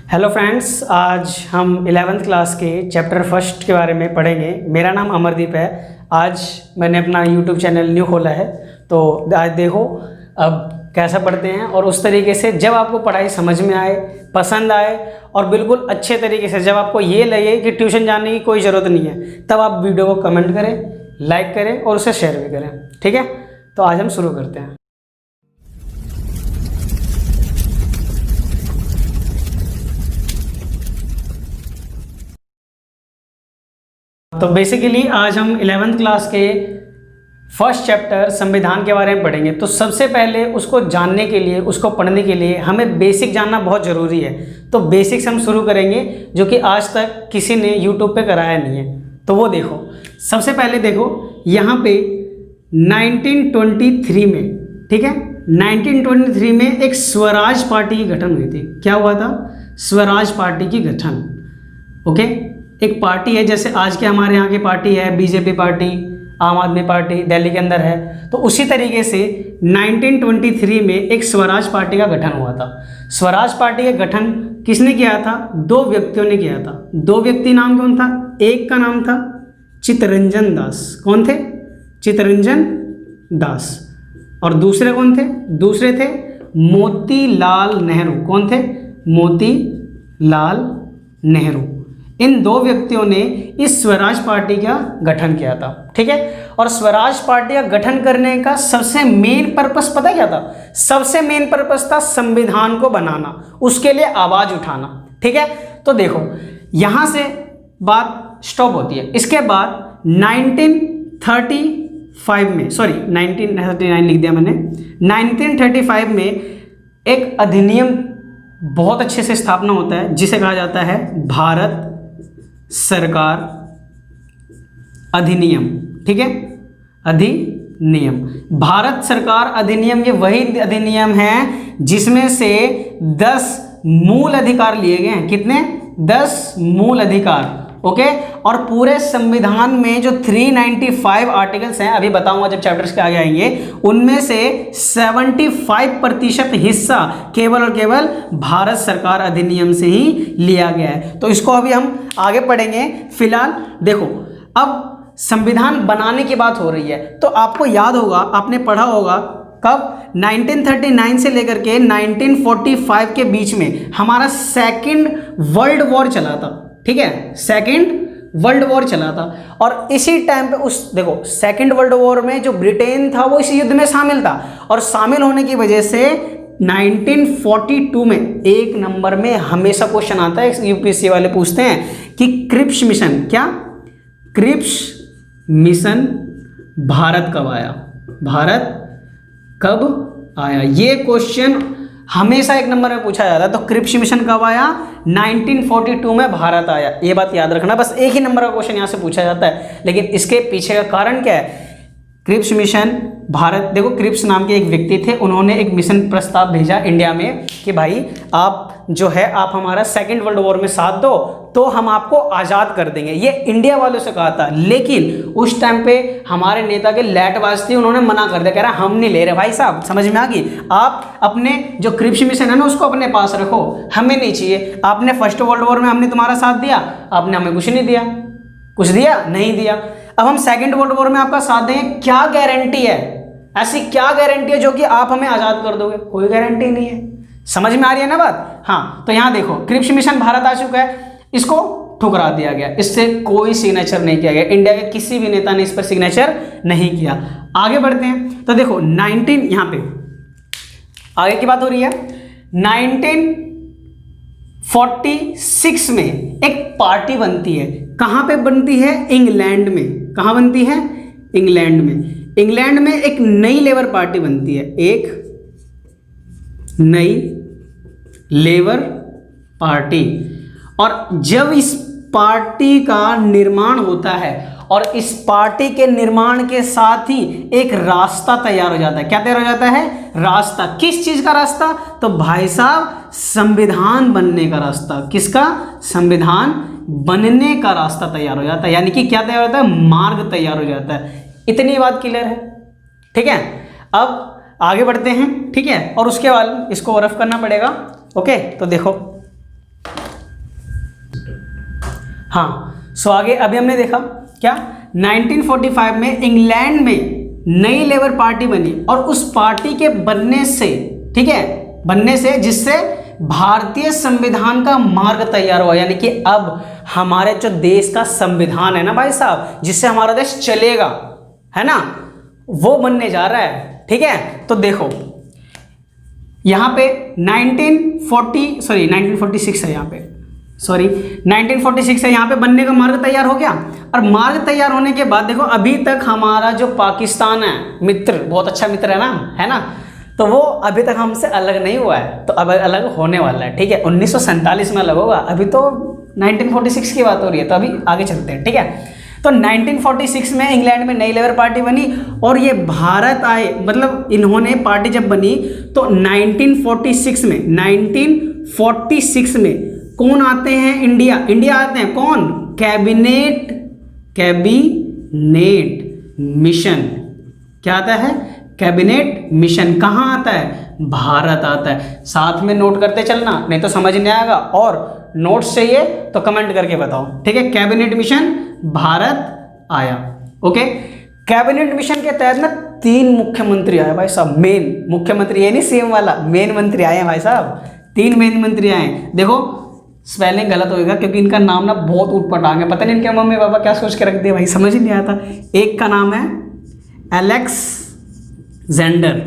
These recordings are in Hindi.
हेलो फ्रेंड्स, आज हम 11th क्लास के चैप्टर फर्स्ट के बारे में पढ़ेंगे। मेरा नाम अमरदीप है। आज मैंने अपना यूट्यूब चैनल न्यू खोला है, तो आज देखो अब कैसा पढ़ते हैं और उस तरीके से जब आपको पढ़ाई समझ में आए, पसंद आए और बिल्कुल अच्छे तरीके से जब आपको ये लगे कि ट्यूशन जाने की कोई ज़रूरत नहीं है, तब आप वीडियो को कमेंट करें, लाइक करें और उसे शेयर भी करें। ठीक है, तो आज हम शुरू करते हैं। तो बेसिकली आज हम 11th क्लास के फर्स्ट चैप्टर संविधान के बारे में पढ़ेंगे। तो सबसे पहले उसको जानने के लिए, उसको पढ़ने के लिए हमें बेसिक जानना बहुत ज़रूरी है। तो बेसिक से हम शुरू करेंगे, जो कि आज तक किसी ने यूट्यूब पे कराया नहीं है। तो वो देखो, सबसे पहले देखो यहाँ पे 1923 में, ठीक है, 1923 में एक स्वराज पार्टी की गठन हुई थी। क्या हुआ था? स्वराज पार्टी की गठन। ओके, एक पार्टी है, जैसे आज के हमारे यहाँ की पार्टी है बीजेपी पार्टी, आम आदमी पार्टी दिल्ली के अंदर है, तो उसी तरीके से 1923 में एक स्वराज पार्टी का गठन हुआ था। स्वराज पार्टी का गठन किसने किया था? दो व्यक्तियों ने किया था। दो व्यक्ति, नाम कौन था? एक का नाम था चित्तरंजन दास। कौन थे? चित्तरंजन दास। और दूसरे कौन थे? दूसरे थे मोतीलाल नेहरू। कौन थे? मोतीलाल नेहरू। इन दो व्यक्तियों ने इस स्वराज पार्टी का गठन किया था। ठीक है, और स्वराज पार्टी का गठन करने का सबसे मेन पर्पस पता क्या था? सबसे मेन पर्पस था संविधान को बनाना, उसके लिए आवाज उठाना। ठीक है, तो देखो यहां से बात स्टॉप होती है। इसके बाद 1935 में, सॉरी 1939 लिख दिया मैंने, 1935 में एक अधिनियम बहुत अच्छे से स्थापना होता है, जिसे कहा जाता है भारत सरकार अधिनियम। ठीक है, अधिनियम, भारत सरकार अधिनियम, ये वही अधिनियम है जिसमें से 10 मूल अधिकार लिए गए हैं। कितने? 10 मूल अधिकार। ओके, और पूरे संविधान में जो 395 आर्टिकल्स हैं, अभी बताऊंगा जब चैप्टर्स के आगे आएंगे, उनमें से 75% हिस्सा केवल और केवल भारत सरकार अधिनियम से ही लिया गया है। तो इसको अभी हम आगे पढ़ेंगे। फिलहाल देखो, अब संविधान बनाने की बात हो रही है, तो आपको याद होगा, आपने पढ़ा होगा कब? 1939 से लेकर के 1945 के बीच में हमारा सेकेंड वर्ल्ड वॉर चला था। ठीक है, सेकेंड वर्ल्ड वॉर चला था, और इसी टाइम पे उस देखो सेकेंड वर्ल्ड वॉर में जो ब्रिटेन था वो इस युद्ध में शामिल था, और शामिल होने की वजह से 1942 में एक नंबर में हमेशा क्वेश्चन आता है, यूपीएससी वाले पूछते हैं कि क्रिप्स मिशन, क्या क्रिप्स मिशन भारत कब आया? भारत कब आया? ये क्वेश्चन हमेशा एक नंबर में पूछा जाता है। तो क्रिप्स मिशन कब आया? 1942 में भारत आया। ये बात याद रखना, बस एक ही नंबर का क्वेश्चन यहाँ से पूछा जाता है, लेकिन इसके पीछे का कारण क्या है? क्रिप्स मिशन भारत, देखो क्रिप्स नाम के एक व्यक्ति थे, उन्होंने एक मिशन प्रस्ताव भेजा इंडिया में कि भाई आप जो है, आप हमारा सेकेंड वर्ल्ड वॉर में साथ दो तो हम आपको आज़ाद कर देंगे। ये इंडिया वालों से कहा था, लेकिन उस टाइम पे हमारे नेता के लैटबाज थे, उन्होंने मना कर दिया, कह रहा हम नहीं ले रहे। भाई साहब समझ में आ गई? आप अपने जो क्रिप्स मिशन है ना, उसको अपने पास रखो, हमें नहीं चाहिए। आपने फर्स्ट वर्ल्ड वॉर में हमने तुम्हारा साथ दिया, आपने हमें कुछ नहीं दिया। कुछ दिया? नहीं दिया। अब हम सेकेंड वर्ल्ड वॉर में आपका साथ देंगे, क्या गारंटी है? ऐसी क्या गारंटी है जो कि आप हमें आज़ाद कर दोगे? कोई गारंटी नहीं है। समझ में आ रही है ना बात? हाँ, तो यहाँ देखो क्रिप्स मिशन भारत आ चुका है, इसको ठुकरा दिया गया, इससे कोई सिग्नेचर नहीं किया गया। इंडिया के किसी भी नेता ने इस पर सिग्नेचर नहीं किया। आगे बढ़ते हैं, तो देखो 19, यहाँ पे आगे की बात हो रही है। 1946 में एक पार्टी बनती है। कहाँ पे बनती है? इंग्लैंड में। कहाँ बनती है? इंग्लैंड में। इंग्लैंड में एक नई लेबर पार्टी बनती है, एक नई लेबर पार्टी। और जब इस पार्टी का निर्माण होता है, और इस पार्टी के निर्माण के साथ ही एक रास्ता तैयार हो जाता है। क्या तैयार हो जाता है? रास्ता। किस चीज का रास्ता? तो भाई साहब संविधान बनने का रास्ता। किसका? संविधान बनने का रास्ता तैयार हो जाता है। यानी कि क्या तैयार होता है? मार्ग तैयार हो जाता है। इतनी बात क्लियर है? ठीक है, अब आगे बढ़ते हैं। ठीक है, और उसके बाद इसको रफ करना पड़ेगा। ओके, तो देखो हाँ, सो आगे अभी हमने देखा क्या 1945 में इंग्लैंड में नई लेबर पार्टी बनी और उस पार्टी के बनने से, ठीक है, बनने से जिससे भारतीय संविधान का मार्ग तैयार हुआ, यानी कि अब हमारे जो देश का संविधान है ना भाई साहब, जिससे हमारा देश चलेगा, है ना, वो बनने जा रहा है। ठीक है, तो देखो यहाँ पे 1946 है, यहाँ पे 1946 है, यहाँ पे बनने का मार्ग तैयार हो गया। और मार्ग तैयार होने के बाद देखो अभी तक हमारा जो पाकिस्तान है मित्र, बहुत अच्छा मित्र है ना, तो वो अभी तक हमसे अलग नहीं हुआ है, तो अब अलग होने वाला है। ठीक है, 1947 में अलग होगा, अभी तो 1946 की बात हो रही है, तो अभी आगे चलते हैं। ठीक है, तो 1946 में इंग्लैंड में नई लेबर पार्टी बनी और ये भारत आए, मतलब इन्होंने पार्टी जब बनी तो 1946 में कौन आते हैं? इंडिया आते हैं। कौन? Cabinet mission. क्या आता है? Cabinet mission. कहाँ आता है? भारत आता है। साथ में नोट करते चलना, नहीं तो समझ नहीं आएगा, और नोट्स चाहिए तो कमेंट करके बताओ। ठीक है, कैबिनेट मिशन भारत आया। ओके, कैबिनेट मिशन के तहत ना 3 मुख्यमंत्री आए भाई साहब। मेन मुख्यमंत्री, ये नहीं सीएम वाला, मेन मंत्री आए हैं भाई साहब, 3 मेन मंत्री आए हैं। देखो स्पेलिंग गलत होएगा क्योंकि इनका नाम ना बहुत उटपटांग है, पता नहीं इनके मम्मी पापा क्या सोच के रख दिया भाई, समझ ही नहीं आता। एक का नाम है अलेक्जेंडर,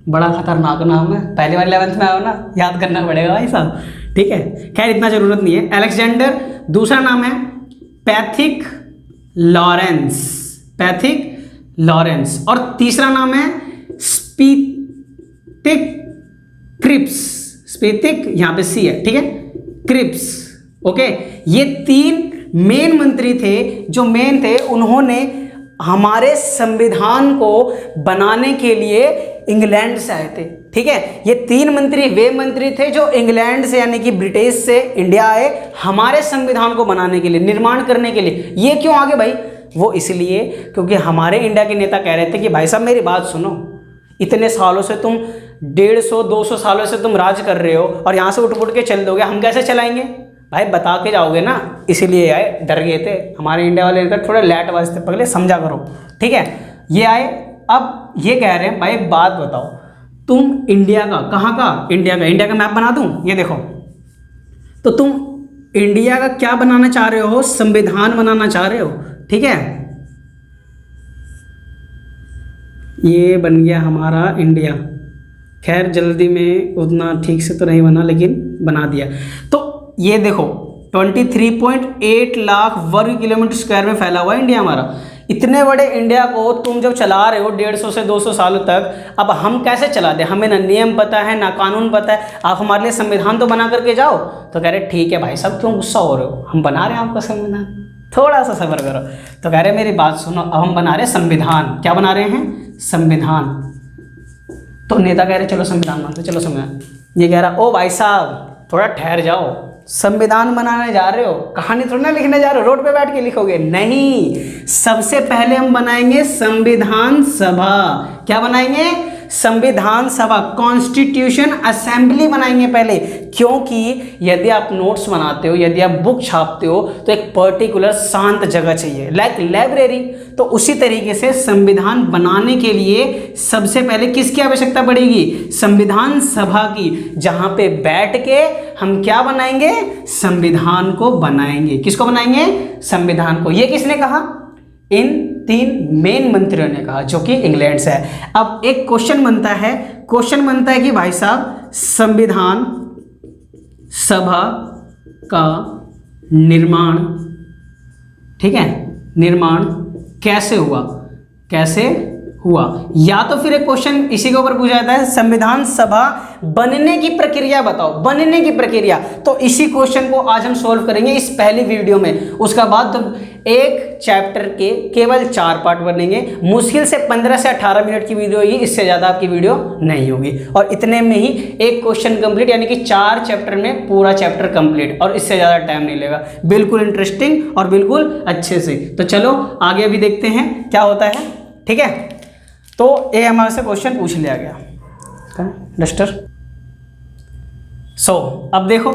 बड़ा खतरनाक नाम है, पहली बार 11th में आया हो ना, याद करना पड़ेगा भाई साहब। ठीक है, खैर इतना जरूरत नहीं है। अलेक्जेंडर। दूसरा नाम है पैथिक लॉरेंस, और तीसरा नाम है स्पीतिक, यहाँ पे सी है, ठीक है, क्रिप्स। ओके, ये 3 मेन मंत्री थे, जो मेन थे, उन्होंने हमारे संविधान को बनाने के लिए इंग्लैंड से आए थे। ठीक है, ये 3 मंत्री वे मंत्री थे जो इंग्लैंड से यानी कि ब्रिटिश से इंडिया आए हमारे संविधान को बनाने के लिए, निर्माण करने के लिए। ये क्यों आगे भाई? वो इसलिए क्योंकि हमारे इंडिया के नेता कह रहे थे कि भाई साहब मेरी बात सुनो, इतने सालों से तुम 150-200 सालों से तुम राज कर रहे हो और यहाँ से उठ के चल दोगे, हम कैसे चलाएंगे भाई? बता के जाओगे ना, इसीलिए आए, डर गए थे हमारे इंडिया वाले, थोड़े लैट वास्ते पगले, समझा करो। ठीक है, ये आए। अब ये कह रहे हैं भाई एक बात बताओ, तुम इंडिया का, कहाँ का? इंडिया का मैप बना दूं, ये देखो, तो तुम इंडिया का क्या बनाना चाह रहे हो? संविधान बनाना चाह रहे हो। ठीक है, ये बन गया हमारा इंडिया। खैर जल्दी में उतना ठीक से तो नहीं बना, लेकिन बना दिया। तो ये देखो 23.8 लाख वर्ग किलोमीटर स्क्वायर में फैला हुआ है इंडिया हमारा। इतने बड़े इंडिया को तुम जब चला रहे हो 150 से 200 सालों तक, अब हम कैसे चला दें? हमें ना नियम पता है ना कानून पता है, आप हमारे लिए संविधान तो बना करके जाओ। तो कह रहे ठीक है भाई साहब, क्यों गुस्सा हो रहे हो, हम बना रहे हैं आपका संविधान, थोड़ा सा सब्र करो। तो कह रहे मेरी बात सुनो, अब हम बना रहे हैं संविधान। क्या बना रहे हैं? संविधान। तो नेता कह रहे चलो संविधान बनाते, चलो संविधान। ये कह रहा ओ भाई साहब थोड़ा ठहर जाओ, संविधान बनाने जा रहे हो, कहानी थोड़ी ना लिखने जा रहे हो, रोड पे बैठ के लिखोगे नहीं। सबसे पहले हम बनाएंगे संविधान सभा। क्या बनाएंगे? संविधान सभा, कॉन्स्टिट्यूशन असेंबली बनाएंगे पहले। क्योंकि यदि आप नोट्स बनाते हो, यदि आप बुक छापते हो, तो एक पर्टिकुलर शांत जगह चाहिए, लाइक लाइब्रेरी। तो उसी तरीके से संविधान बनाने के लिए सबसे पहले किसकी आवश्यकता पड़ेगी? संविधान सभा की, जहां पे बैठ के हम क्या बनाएंगे? संविधान को बनाएंगे। किसको बनाएंगे? संविधान को। ये किसने कहा? इन 3 मेन मंत्रियों ने कहा, जो कि इंग्लैंड से है। अब एक क्वेश्चन बनता है कि भाई साहब संविधान सभा का निर्माण, ठीक है, निर्माण कैसे हुआ? या तो फिर एक क्वेश्चन इसी के ऊपर पूछा जाता है, संविधान सभा बनने की प्रक्रिया बताओ, बनने की प्रक्रिया। तो इसी क्वेश्चन को आज हम सॉल्व करेंगे इस पहली वीडियो में। उसका बाद तो एक चैप्टर के केवल 4 पार्ट बनेंगे। मुश्किल से 15 से 18 मिनट की वीडियो होगी, इससे ज़्यादा आपकी वीडियो नहीं होगी। और इतने में ही एक क्वेश्चन कंप्लीट, यानी कि 4 चैप्टर में पूरा चैप्टर कंप्लीट, और इससे ज़्यादा टाइम नहीं लेगा। बिल्कुल इंटरेस्टिंग और बिल्कुल अच्छे से। तो चलो आगे भी देखते हैं क्या होता है। ठीक है, तो ये हमारे से क्वेश्चन पूछ लिया गया डस्टर। अब देखो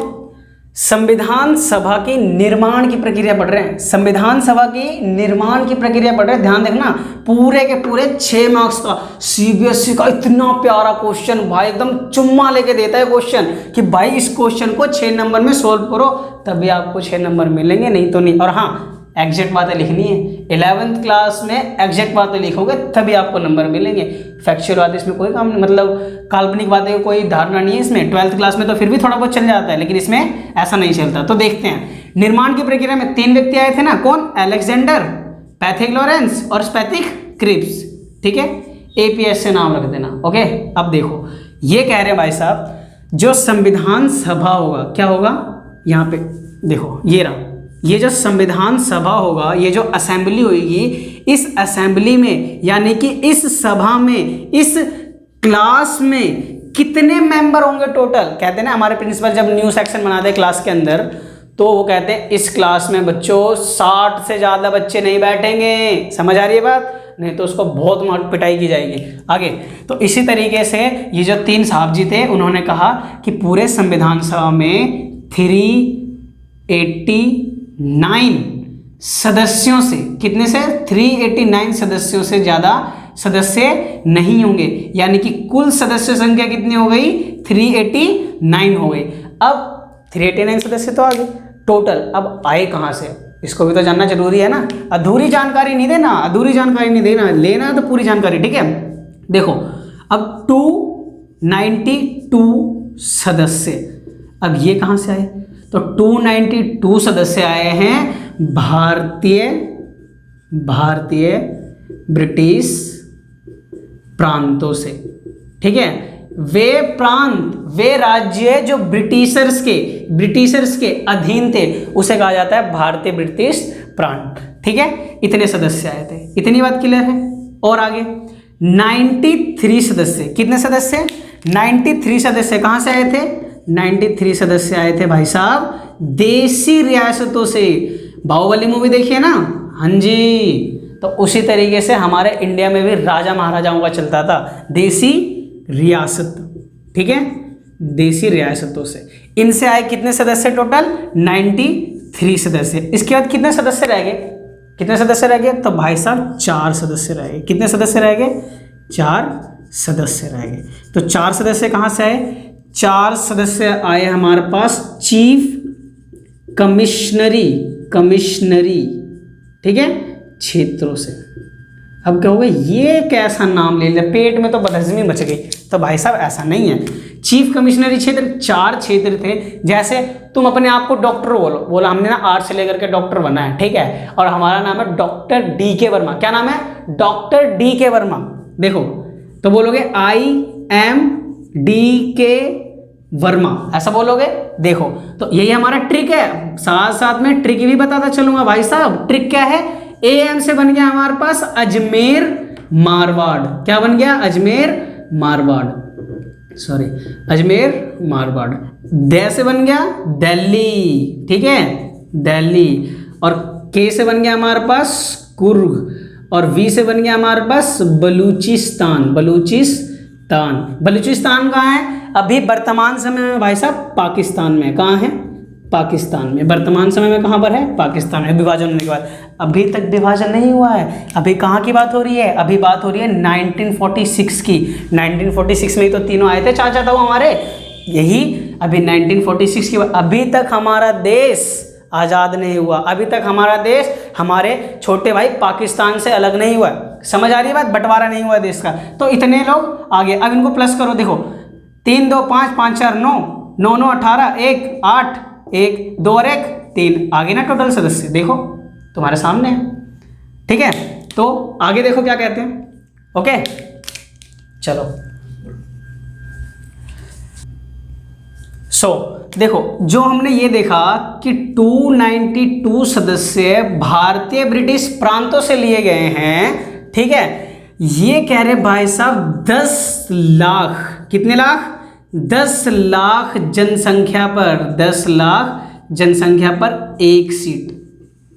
संविधान सभा की निर्माण की प्रक्रिया पढ़ रहे हैं, संविधान सभा की निर्माण की प्रक्रिया पढ़ रहे हैं। ध्यान देखना, पूरे के पूरे 6 मार्क्स का सीबीएसई का इतना प्यारा क्वेश्चन भाई, एकदम चुम्मा लेके देता है क्वेश्चन कि भाई इस क्वेश्चन को 6 नंबर में सोल्व करो तभी आपको 6 नंबर मिलेंगे, नहीं तो नहीं। और हाँ, एग्जैक्ट बातें लिखनी है, 11th क्लास में एग्जैक्ट बातें लिखोगे तभी आपको नंबर मिलेंगे। फैक्चुअल बातें इसमें कोई काम नहीं, मतलब काल्पनिक बातें की कोई धारणा नहीं है इसमें। 12th क्लास में तो फिर भी थोड़ा बहुत चल जाता है, लेकिन इसमें ऐसा नहीं चलता। तो देखते हैं, निर्माण की प्रक्रिया में 3 व्यक्ति आए थे ना, कौन? अलेक्जेंडर, पैथिक-लॉरेंस और स्पेथिक-क्रिप्स। ठीक है, APS से नाम रख देना। ओके, अब देखो ये कह रहे हैं भाई साहब, जो संविधान सभा होगा, क्या होगा? यहाँ पे देखो, ये रहा, ये जो संविधान सभा होगा, ये जो असेंबली होगी, इस असेंबली में यानी कि इस सभा में, इस क्लास में कितने मेंबर होंगे टोटल? कहते हैं ना हमारे प्रिंसिपल जब न्यू सेक्शन बनाते हैं क्लास के अंदर, तो वो कहते हैं इस क्लास में बच्चों 60 से ज़्यादा बच्चे नहीं बैठेंगे। समझ आ रही है बात? नहीं तो उसको बहुत मार पिटाई की जाएगी आगे। तो इसी तरीके से ये जो 3 साहब जी थे, उन्होंने कहा कि पूरे संविधान सभा में 389 सदस्यों से, कितने से? 389 सदस्यों से ज़्यादा सदस्य नहीं होंगे, यानी कि कुल सदस्य संख्या कितनी हो गई? 389 हो गई। अब 389 सदस्य तो आ गए टोटल, अब आए कहाँ से? इसको भी तो जानना जरूरी है ना। अधूरी जानकारी नहीं देना, अधूरी जानकारी नहीं देना, लेना तो पूरी जानकारी। ठीक है, देखो अब 292 सदस्य, अब ये कहाँ से आए? तो 292 सदस्य आए हैं भारतीय ब्रिटिश प्रांतों से। ठीक है, वे प्रांत, वे राज्य जो ब्रिटिशर्स के अधीन थे, उसे कहा जाता है भारतीय ब्रिटिश प्रांत। ठीक है, इतने सदस्य आए थे, इतनी बात क्लियर है। और आगे 93 सदस्य, कितने सदस्य? 93 सदस्य कहाँ से आए थे? 93 सदस्य आए थे भाई साहब देशी रियासतों से। बाहुबली मूवी देखिए ना, हाँ जी, तो उसी तरीके से हमारे इंडिया में भी राजा महाराजाओं का चलता था, देशी रियासत। ठीक है, देशी रियासतों से। इनसे आए कितने सदस्य टोटल? 93 सदस्य। इसके बाद कितने सदस्य रह गए? कितने सदस्य रह गए? तो भाई साहब 4 सदस्य रह गए। कितने सदस्य रह गए? 4 सदस्य रह गए। तो 4 सदस्य कहाँ से आए? 4 सदस्य आए हमारे पास चीफ कमिश्नरी, ठीक है, क्षेत्रों से। अब क्या होगा? ये कैसा नाम ले लिया, पेट में तो बदहजमी मच गई। तो भाई साहब ऐसा नहीं है, चीफ कमिश्नरी क्षेत्र 4 क्षेत्र थे। जैसे तुम अपने आप को डॉक्टर बोला हमने ना, आर्ट्स से लेकर के डॉक्टर बना है, ठीक है, और हमारा नाम है डॉक्टर DK वर्मा। क्या नाम है? Doctor DK Verma. देखो तो बोलोगे IM DK वर्मा, ऐसा बोलोगे। देखो तो यही हमारा ट्रिक है, साथ साथ में ट्रिक भी बताता चलूंगा भाई साहब। ट्रिक क्या है? AM से बन गया हमारे पास अजमेर मारवाड़। क्या बन गया? अजमेर मारवाड़। दे से बन गया दिल्ली, ठीक है, दिल्ली। और K से बन गया हमारे पास कुर्ग, और V से बन गया हमारे पास बलूचिस्तान। बलूचिस्तान कहाँ है? अभी वर्तमान समय में भाई साहब पाकिस्तान में। कहाँ है? पाकिस्तान में। वर्तमान समय में कहाँ पर है? पाकिस्तान में। विभाजन होने के बाद अभी तक विभाजन नहीं हुआ है। अभी कहाँ की बात हो रही है? अभी बात हो रही है 1946 की। 1946 में ही तो तीनों आए थे चाचा ताऊ हमारे, यही अभी 1946 की। अभी तक हमारा देश आज़ाद नहीं हुआ, अभी तक हमारा देश हमारे छोटे भाई पाकिस्तान से अलग नहीं हुआ। समझ आ रही है बात? बंटवारा नहीं हुआ देश का। तो इतने लोग आगे। अब इनको प्लस करो, देखो 3 2 5 5 4 9 9 9 18 1 8 1 2 और 1 3 आगे ना टोटल सदस्य देखो तुम्हारे सामने है। ठीक है, तो आगे देखो क्या कहते हैं। ओके चलो, देखो जो हमने ये देखा कि 292 सदस्य भारतीय ब्रिटिश प्रांतों से लिए गए हैं। ठीक है, ये कह रहे भाई साहब 10 लाख, कितने लाख? 10 लाख जनसंख्या पर, 10 लाख जनसंख्या पर एक सीट।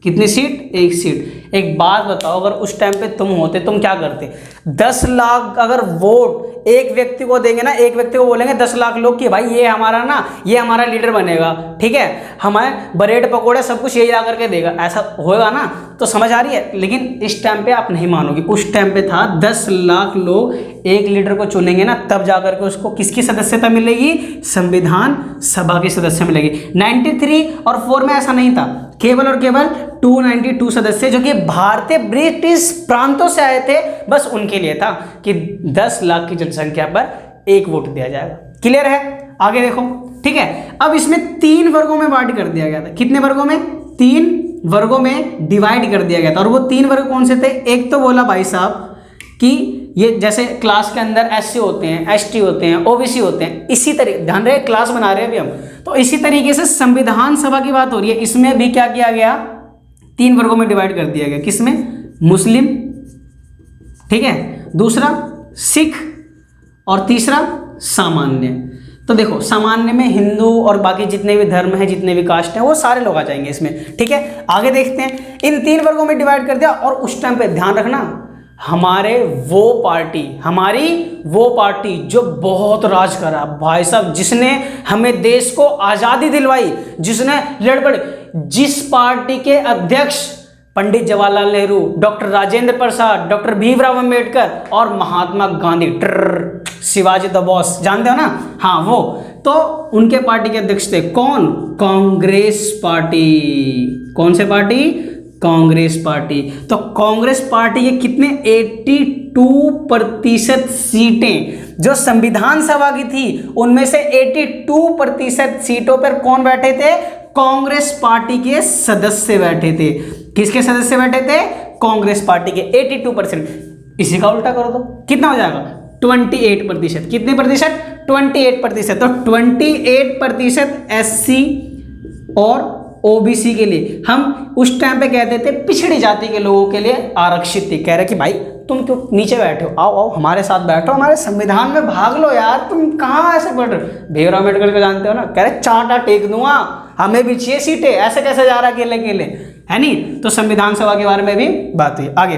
कितनी सीट? एक सीट। एक बात बताओ, अगर उस टाइम पे तुम होते तुम क्या करते? 10 लाख अगर वोट एक व्यक्ति को देंगे ना, एक व्यक्ति को बोलेंगे 10 लाख लोग कि भाई ये हमारा ना, ये हमारा लीडर बनेगा, ठीक है, हमें ब्रेड पकौड़े सब कुछ यही ला करके देगा, ऐसा होगा ना? तो समझ आ रही है? लेकिन इस टाइम पे आप नहीं मानोगे, उस टाइम पे था 10 लाख लोग एक लीडर को चुनेंगे ना, तब जाकर के उसको किसकी सदस्यता मिलेगी? संविधान सभा की सदस्य मिलेगी। 93 और 4 में ऐसा नहीं था, केवल और केवल 292 सदस्य जो कि भारतीय ब्रिटिश प्रांतों से आए थे, बस उनके लिए था कि 10 लाख की जनसंख्या पर एक वोट दिया जाएगा। क्लियर है? आगे देखो, ठीक है। अब इसमें 3 वर्गों में बांट कर दिया गया था। कितने वर्गों में? 3 वर्गों में डिवाइड कर दिया गया था। और वो 3 वर्ग कौन से थे? एक तो बोला भाई साहब कि ये जैसे क्लास के अंदर SC होते हैं, ST होते हैं, OBC होते हैं, इसी तरीके, ध्यान रहे क्लास बना रहे हैं अभी हम, तो इसी तरीके से संविधान सभा की बात हो रही है, इसमें भी क्या किया गया? 3 वर्गों में डिवाइड कर दिया गया। किसमें? मुस्लिम, ठीक है, दूसरा सिख और तीसरा सामान्य। तो देखो, सामान्य में हिंदू और बाकी जितने भी धर्म हैं, जितने भी कास्ट हैं, वो सारे लोग आ जाएंगे इसमें, ठीक है। आगे देखते हैं, इन 3 वर्गों में डिवाइड कर दिया। और उस टाइम पे ध्यान रखना, हमारी वो पार्टी जो बहुत राज करा भाई साहब, जिसने हमें देश को आज़ादी दिलवाई, जिसने लड़बड़, जिस पार्टी के अध्यक्ष पंडित जवाहरलाल नेहरू, डॉक्टर राजेंद्र प्रसाद, डॉक्टर भीमराव अंबेडकर और महात्मा गांधी, शिवाजी द बॉस, जानते हो ना? हाँ, वो तो उनके पार्टी के अध्यक्ष थे। कौन? कांग्रेस पार्टी। कौन से पार्टी? कांग्रेस पार्टी। तो कांग्रेस पार्टी के कितने? 82% सीटें जो संविधान सभा की थी, उनमें से 82% सीटों पर कौन बैठे थे? कांग्रेस पार्टी के सदस्य बैठे थे। किसके सदस्य बैठे थे? कांग्रेस पार्टी के 82%। इसी का उल्टा कर दो, कितना हो जाएगा? 28%। कितने प्रतिशत? 28%। तो 28% SC और OBC के लिए, हम उस टाइम पे कहते थे पिछड़ी जाति के लोगों के लिए आरक्षित थे। कह रहे कि भाई तुम क्यों नीचे बैठे हो, आओ आओ हमारे साथ बैठो, हमारे संविधान में भाग लो यार, तुम कहाँ ऐसे पढ़ रहे हो? भीमराव अम्बेडकर को जानते हो ना? कह रहे चांटा टेक दूंगा, हमें भी चाहिए सीटें, ऐसे कैसे जा रहा अकेले अकेले, है नहीं? तो संविधान सभा के बारे में भी बात हुई। आगे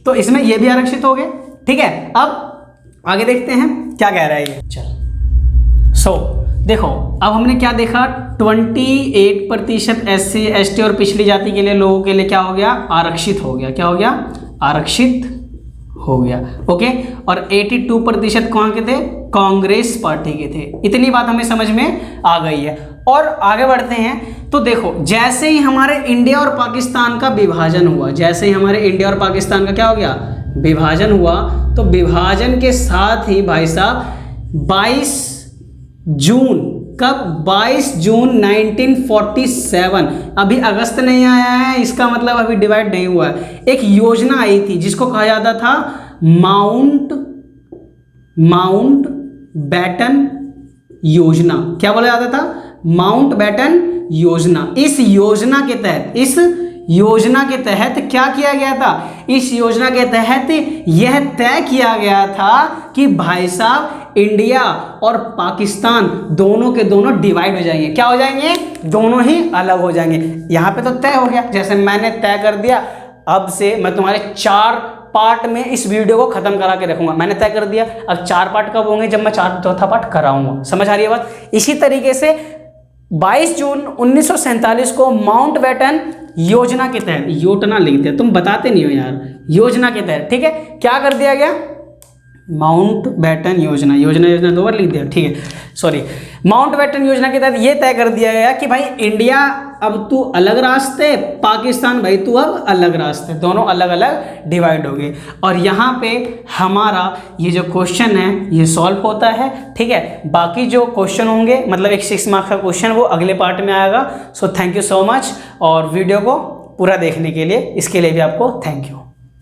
तो इसमें ये भी आरक्षित हो गए, ठीक है। अब आगे देखते हैं क्या कह रहा है ये। चल देखो, अब हमने क्या देखा? 28% SC ST और पिछड़ी जाति के लिए लोगों के लिए क्या हो गया? आरक्षित हो गया। क्या हो गया? आरक्षित हो गया। ओके। और 82% कौन के थे? कांग्रेस पार्टी के थे। इतनी बात हमें समझ में आ गई है। और आगे बढ़ते हैं तो देखो, जैसे ही हमारे इंडिया और पाकिस्तान का विभाजन हुआ, जैसे ही हमारे इंडिया और पाकिस्तान का क्या हो गया? विभाजन हुआ, तो विभाजन के साथ ही भाई साहब 22 जून, कब? 22 जून 1947, अभी अगस्त नहीं आया है, इसका मतलब अभी डिवाइड नहीं हुआ है, एक योजना आई थी जिसको कहा जाता था माउंट बैटन योजना। क्या बोला जाता था? माउंट बैटन योजना। इस योजना के तहत क्या किया गया था? इस योजना के तहत यह तय किया गया था कि भाई साहब इंडिया और पाकिस्तान दोनों के दोनों डिवाइड हो जाएंगे। क्या हो जाएंगे? दोनों ही अलग हो जाएंगे। यहाँ पे तो तय हो गया, जैसे मैंने तय कर दिया, अब से मैं तुम्हारे 4 पार्ट में इस वीडियो को खत्म करा के रखूंगा। मैंने तय कर दिया, अब 4 पार्ट कब होंगे? जब मैं चौथा पार्ट कराऊंगा। समझ आ रही है बात? इसी तरीके से 22 जून 1947 को माउंट बैटन योजना के तहत, योजना लिखते हैं, तुम बताते नहीं हो यार, योजना के तहत, ठीक है, क्या कर दिया गया? माउंट बैटन योजना 2 बार लिख दिया, ठीक है, सॉरी। माउंट बैटन योजना के तहत ये तय कर दिया गया कि भाई इंडिया अब तू अलग रास्ते, पाकिस्तान भाई तू अब अलग रास्ते, दोनों अलग अलग डिवाइड हो गए। और यहाँ पे हमारा ये जो क्वेश्चन है ये सॉल्व होता है, ठीक है। बाकी जो क्वेश्चन होंगे, मतलब एक 6 मार्क्स का क्वेश्चन, वो अगले पार्ट में आएगा। So thank you so much, और वीडियो को पूरा देखने के लिए, इसके लिए भी आपको थैंक यू।